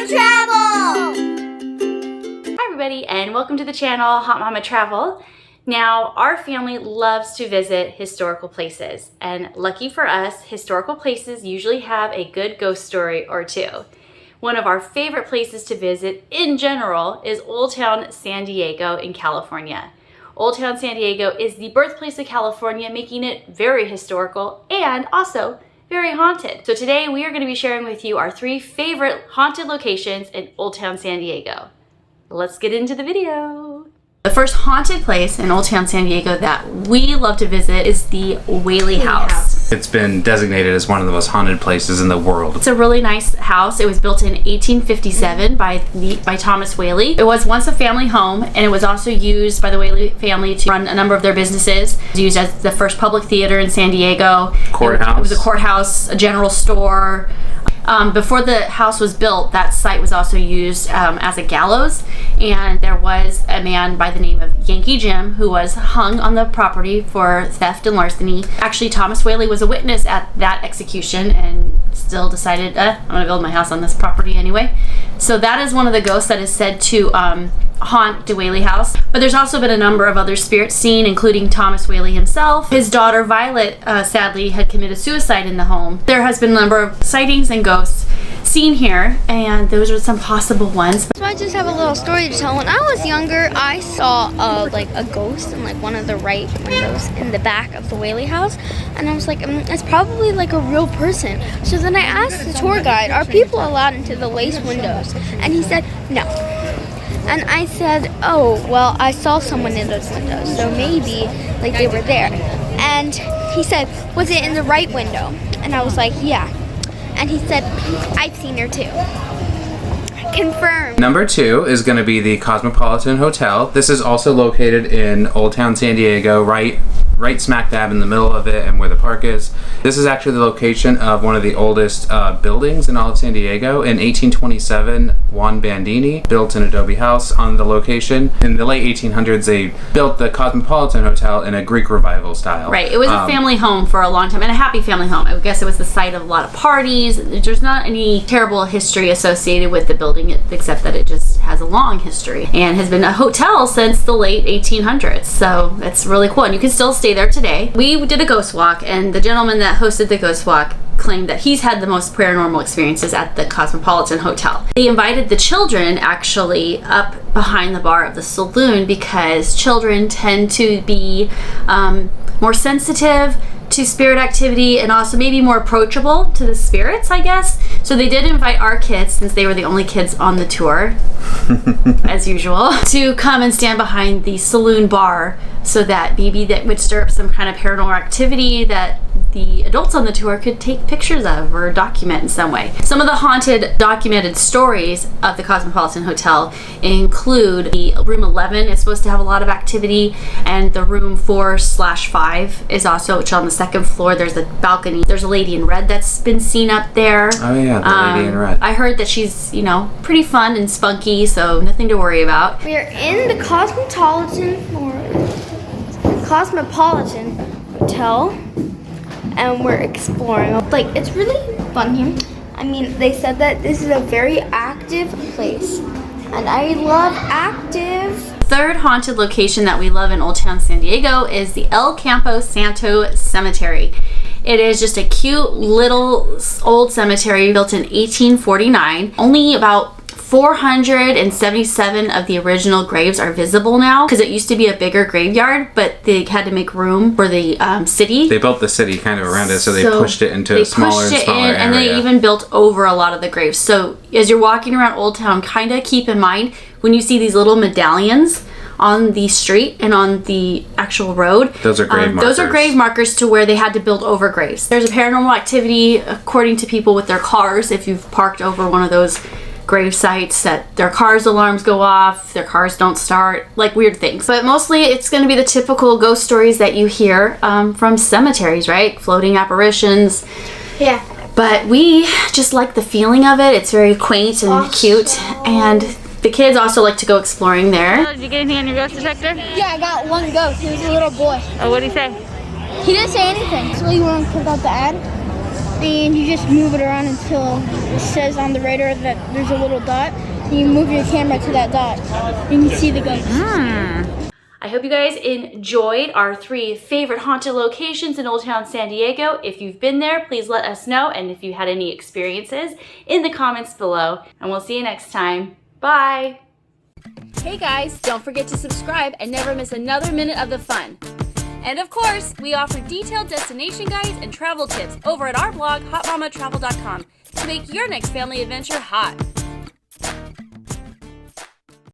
HotMamaTravel! Hi everybody and welcome to the channel HotMamaTravel. Now our family loves to visit historical places, and lucky for us, historical places usually have a good ghost story or two. One of our favorite places to visit in general is Old Town San Diego in California. Old Town San Diego is the birthplace of California, making it very historical and also very haunted. So today we are going to be sharing with you our 3 favorite haunted locations in Old Town San Diego. Let's get into the video. The first haunted place in Old Town San Diego that we love to visit is the Whaley House. It's been designated as one of the most haunted places in the world. It's a really nice house. It was built in 1857 by Thomas Whaley. It was once a family home, and it was also used by the Whaley family to run a number of their businesses. It was used as the first public theater in San Diego. Courthouse. It was a courthouse, a general store. Before the house was built, that site was also used as a gallows, and there was a man by the name of Yankee Jim who was hung on the property for theft and larceny. Actually, Thomas Whaley was a witness at that execution and still decided, I'm gonna build my house on this property anyway. So that is one of the ghosts that is said to haunt the Whaley House. But there's also been a number of other spirits seen, including Thomas Whaley himself. His daughter Violet sadly had committed suicide in the home. There has been a number of sightings and ghosts seen here, and those are some possible ones. So I just have a little story to tell. When I was younger, I saw like a ghost in like one of the right windows in the back of the Whaley House, and I was like, it's probably like a real person. So then I asked the tour guide, are people allowed into the lace windows? And he said no. And I said, oh, well, I saw someone in those windows, so maybe like they were there. And he said, was it in the right window? And I was like, yeah. And he said, I've seen her too. Confirmed. Number 2 is going to be the Cosmopolitan Hotel. This is also located in Old Town San Diego, right smack dab in the middle of it and where the park is. This is actually the location of one of the oldest buildings in all of San Diego. In 1827, Juan Bandini built an adobe house on the location. In the late 1800s, they built the Cosmopolitan Hotel in a Greek revival style. Right, it was a family home for a long time, and a happy family home. I guess it was the site of a lot of parties. There's not any terrible history associated with the building, except that it just has a long history and has been a hotel since the late 1800s. So it's really cool, and you can still stay there today. We did a ghost walk, and the gentleman that hosted the ghost walk claimed that he's had the most paranormal experiences at the Cosmopolitan Hotel. They invited the children actually up behind the bar of the saloon because children tend to be more sensitive to spirit activity and also maybe more approachable to the spirits, I guess. So they did invite our kids, since they were the only kids on the tour, as usual, to come and stand behind the saloon bar so that maybe that would stir up some kind of paranormal activity that the adults on the tour could take pictures of or document in some way. Some of the haunted documented stories of the Cosmopolitan Hotel include the room 11 is supposed to have a lot of activity, and the room 4/5 is also, which on the second floor, there's a balcony. There's a lady in red that's been seen up there. Oh yeah, the lady in red. I heard that she's, pretty fun and spunky, so nothing to worry about. We are in the Cosmopolitan Hotel, and we're exploring. Like, it's really fun here. I mean, they said that this is a very active place, and I love active. Third haunted location that we love in Old Town San Diego is the El Campo Santo Cemetery. It is just a cute little old cemetery built in 1849. Only about 477 of the original graves are visible now, because it used to be a bigger graveyard, but they had to make room for the city. They built the city kind of around it, so they pushed it into a smaller and smaller area. And they even built over a lot of the graves. So as you're walking around Old Town, kind of keep in mind when you see these little medallions on the street and on the actual road. Those are grave markers. Those are grave markers to where they had to build over graves. There's a paranormal activity, according to people with their cars, if you've parked over one of those grave sites, that their cars' alarms go off, their cars don't start, like weird things. But mostly it's going to be the typical ghost stories that you hear from cemeteries, right? Floating apparitions. Yeah. But we just like the feeling of it. It's very quaint and cute, and the kids also like to go exploring there. Did you get anything on your ghost detector? Yeah, I got one ghost. He was a little boy. Oh, what did he say? He didn't say anything. So you want to click out the ad? and you just move it around until it says on the radar that there's a little dot. And you move your camera to that dot, and you see the ghost. I hope you guys enjoyed our 3 favorite haunted locations in Old Town San Diego. If you've been there, please let us know, and if you had any experiences in the comments below. And we'll see you next time. Bye! Hey guys, don't forget to subscribe and never miss another minute of the fun. And of course, we offer detailed destination guides and travel tips over at our blog, HotMamaTravel.com, to make your next family adventure hot.